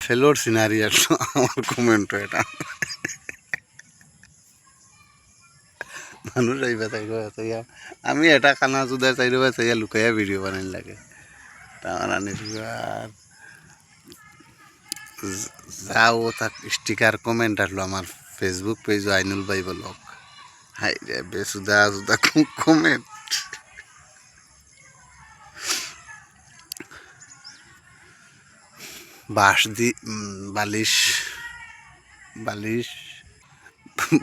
ফেলোর scenery আসলো আমার comment এটা মানুষ আইবা চাইবা আমি এটা খানা চুদা চাইবা চাইয়া লুকাইয়া ভিডিও বানাই লাগে তার আনিস আর যাও তাক স্টিকার কমেন্ট আসলো আমার ফেসবুক পেজ আইনুল ভাই ব্লগ হাই রে বেসুদা সুদা কমেন্ট বাঁশ দি বালিশ বালিশ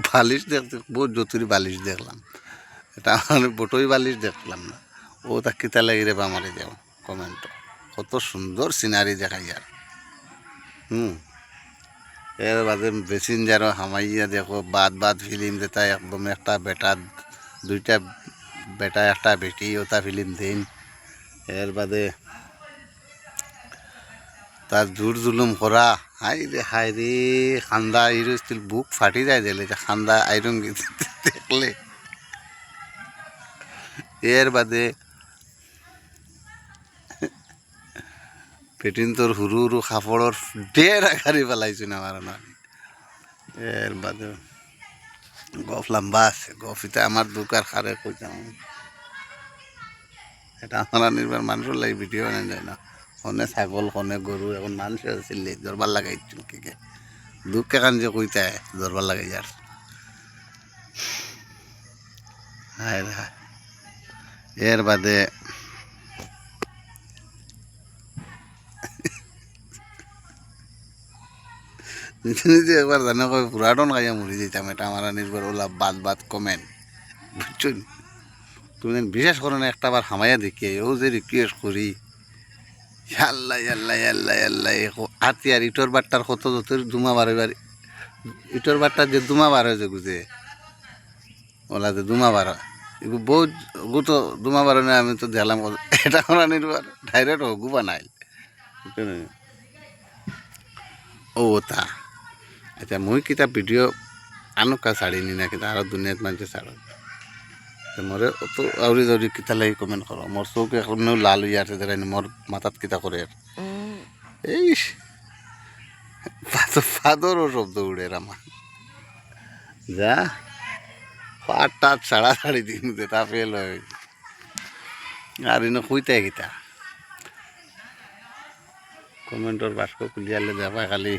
বালিশ দেখতে বহুত যতুরি বালিশ দেখলাম এটা মানে বটই বালিশ দেখলাম না ও তা কিতা লাগি রে বা মারি যাও কমেন্ট কত সুন্দর সিনারি দেখাই আর এর বাদে মেসেঞ্জারও হামাইয়া দেখো বাদ ফিল্ম যেটা একদম একটা বেটা দুইটা বেটা একটা বেটি ওটা ফিল্ম দিন এর বাদে তার জোর জুলুম করা হাই রে খান্দা হিরো স্টিল বুক ফাটি যায় দিলে খান্দা আইরন দেখলে এর বাদে পেটিন তোর হুরু হুরু খাপড়র ডের আগারি পেলাইছো না আমার না এর বাদে গফ লম্বা আছে গফ এটা আমার দুকার খারে কই যাও এটা আমার নির্ভর মানুষের লাগে ভিডিও বানাই যায় না কনে ছাগল কনে গরু এখন মানুষ আসলে দরবার লাগাইছিল কি দুঃখ কান যে কইতে দরবার লাগাই যার হায় রে এর বাদে নিজে নিজে একবার জানা কই পুরাটন খাইয়া মরি যেতাম এটা আমার নির্ভর ওলা বাদ কমেন্ট বুঝছেন তুমি বিশ্বাস করো না একটা বার হামাইয়া দেখি ও যে রিকোয়েস্ট করি আল্লাহ আল্লাহ আল্লাহ আল্লাহ আতি আর ইটর বাট্টার কত যত দুমা বারবার ইটর বাট্টার যে দুমা বার হয়েছে বুঝে ওলা যে দুমা বার এগুলো বহুত তো দুমা বার না আমি তো দেখলাম এটা করা নির্ভর ডাইরেক্ট হগু বানাইল ও তা আচ্ছা মুই কিতা ভিডিও আনুকা ছাড়িনি না কিন্তু আরো দুনিয়াত মানুষ ছাড় মরে অত আউরি জাউরি কিতা লাগি কমেন্ট করো মোর চৌক এখনো লাল হইয়া আছে দেখাইনি মোর মাথাত কিতা করে এই ফাদরও শব্দ উড়ে আমার যা পাট টাট ছাড়াছাড়ি দিন তা ফেল হয় আর ইনো খুঁজতে কিতা কমেন্টর বাস্ক খুলিয়ালে যাবা খালি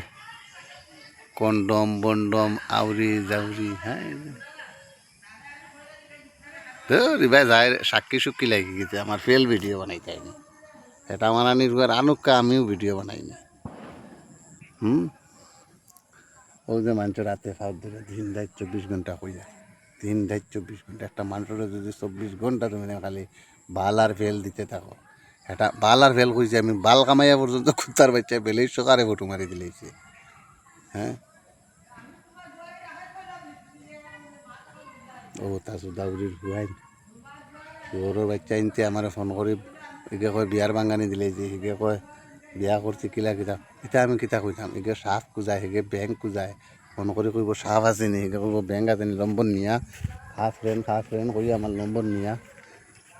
কন্ডম বন্ডম আউরি জাউরি হ্যাঁ রিবাই যায় সাক্ষী সুক্ষী লাগি গেছে আমার ফেল ভিডিও বানাই তাইনি এটা আমার নির্ভর আনুকা আমিও ভিডিও বানাইনি ও যে মানুষ রাতে ফাঁক ধরে দিন রাত 24 ঘন্টা হইয়া দিন রাত 24 ঘন্টা একটা মানুষের যদি 24 ঘন্টা তুমি খালি বাল আর ফেল দিতে থাকো এটা বাল আর ফেল কইছে আমি বাল কামাইয়া পর্যন্ত কুত্তার বাচ্চা বেলেই সকারে ফটো মারি দিলেছে হ্যাঁ ও তা সুদাউরির হুয়াইন ওর বাচ্চা আনতে আমার ফোন করি একে কয় বিয়ার বাঙ্গানি দিলে যে সিগে কয় বিয়া করছি কিলা কিতা ইতা আমি কিতা কইতাম এগে সাফ কুজায় সেগে বেংক কুজায় ফোন করে কইব সাফ আছে নি সেগে কইব বেংক আছে নি নম্বর নিয়া খাস ফ্রেন্ড করি আমার নম্বর নিয়া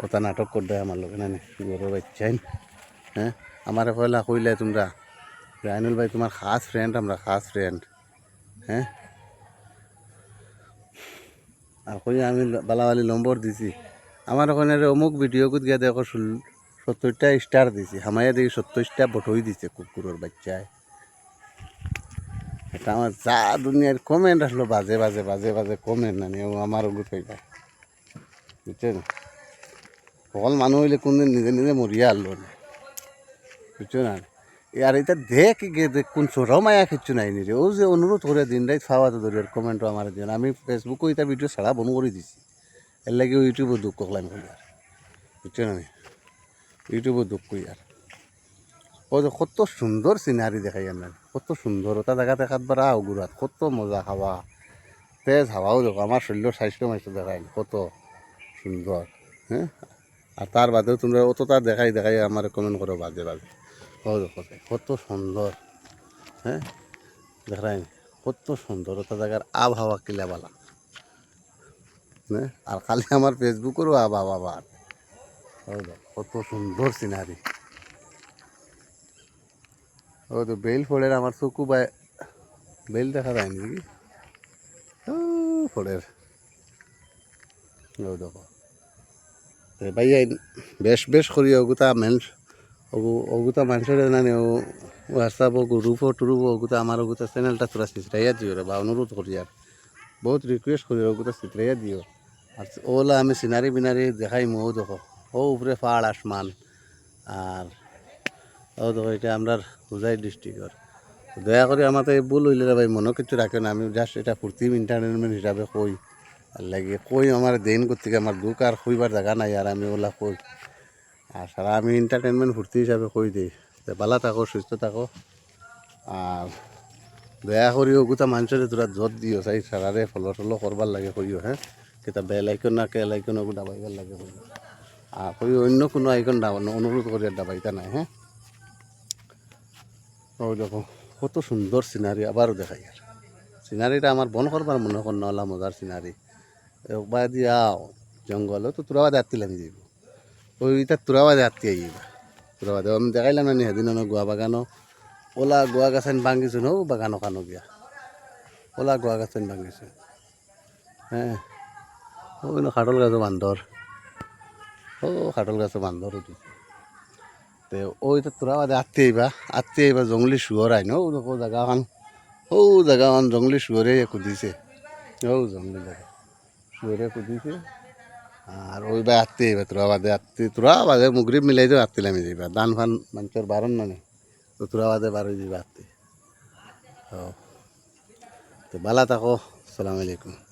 ওটা নাটক করে দেয় আমার লোকে না ওর বাচ্চাইন হ্যাঁ আমার পয়লা কইলে তোমরা আইনুল ভাই তোমার খাস ফ্রেন্ড আমরা খাস ফ্রেন্ড হ্যাঁ আর কই আমি বালাবালি নম্বর দিছি আমার ওখানে অমুক ভিডিও কুত গিয়া দেখো 70টা স্টার দিছি হামাইয়া দেখি 70টা বটই দিছে কুকুরের বাচ্চায় এটা আমার যা দুনিয়ার কমেন্ট আসলো বাজে কমেন্ট না নিয়ে আমার ওগুলো পাইবা বুঝছেন সকল মানুষ হইলে কোনদিন নিজে নিজে মরিয়া আনলো না বুঝছো না আর এটা দেখ কোন চোরাও মায়া কিচ্ছু নাই নি রে ও যে অনুরোধ করে দিন রাত খাওয়া তো ধরি কমেন্টও আমার দিন আমি ফেসবুকও এটা ভিডিও ছাড়া বন্ধ করে দিছি এর লাগে ইউটিউবও দুঃখ করলাম করি আর বুঝছো না ইউটিউবও দুঃখ করি আর ও যে কত সুন্দর সিনারি দেখাই না কত সুন্দর ওটা জায়গা দেখাতবার গুড়াত কত মজা খাওয়া তেজ হাওয়াও দেখো আমার শরীরের স্বাস্থ্য মাইস্য দেখাই কত সুন্দর হ্যাঁ আর তার বাদেও তোমরা অতটা দেখাই আমার কমেন্ট করো বাজে ও দেখো কত সুন্দর হ্যাঁ দেখাই কত সুন্দর ওটা জায়গার আবহাওয়া কিলাবালা হ্যাঁ আর খালি আমার ফেসবুকেরও আবহাওয়া কত সুন্দর সিনারি ও তো বেল ফোড়ের আমার চকু বা বেল দেখা যায় নাকি ও ফোড়ের ও দেখো ভাই বেশ বেশ করি ওগুতা মেন্স ওগুতা মানুষের নানি ও হোয়াটসঅ্যাপ ও গ্রুপ ও টুরুপ ওগুতা আমার ওগুতা চ্যানেলটা তোরা চিত্রাইয়া দিও রে বা অনুরোধ করি আর বহুত রিকোয়েস্ট করি ওগুতা চিত্রাইয়া দিও আর ওলা আমি সিনারি বিনারি দেখাই মো দেখো ও উপরে পাহাড় আসমান আর ও দেখো এটা আমরা হুজাই ডিস্ট্রিক্টর দয়া করে আমার তো ভুল হইলে রে ভাই মনে কিছু রাখেন আমি জাস্ট এটা ফুর্তি এন্টারটেনমেন্ট হিসাবে কই আর লাগে কই আমার দেন করতে আমার দুঃখ আর কইবার জায়গা নাই আর আমি ওলা কই আর সারা আমি এন্টারটেনমেন্ট ফুর্তি হিসাবে কই দিই তো ভালো থাকো সুস্থ থাকো আর দয়া করি ওগুতা মানুষের তোরা যত দিও চাই সারারে ফলো টলো করবার লাগে কইও হ্যাঁ কিতা বেল আইকন না কেল আইকন ওগু দাবাইবার লাগে কইও আর কই অন্য কোনো আইকন দাবানো অনুরোধ করি আর দাবাইতা নাই হ্যাঁ ওই দেখো কত সুন্দর সিনারি আবারও দেখাই আর সিনারিটা আমার বন করবার মনে কর নলা মজার সিনারি একবার দিয়াও জঙ্গলও তো তোরা বাদে আত্মি লাগি যাইব ওইটা তোরা বাদে আত্মি আইবা তোরা বাদে আমি দেখাইলাম না সেদিন গোয়া বাগানো ওলা গোয়া গাছেন ভাঙিছো নো বাগানো কানো গিয়া ওলা গোয়া গাছেন ভাঙিছো হ্যাঁ ওই খাটল গাছও বান্দর ও খাটল গাছও বান্দর উঠিছে তো ওইটা তোরা বাদে আত্মি আইবা জঙ্গলি শুয়র আইন ও দেখো জায়গাখান ও জায়গাখান জঙ্গলি শুয়রে কুদিছে ও জঙ্গলি জায়গা শুয়রে কুদিছে আর ওই বা তোরা বাদে মুগরিব মিলাই দিও আত্মি লামি যাইবা দান ফান মানুষের বারণ মানে তো তোরা বাদে বার হয়ে যাবা আত্মি তো ভালো থাকো আসসালামু আলাইকুম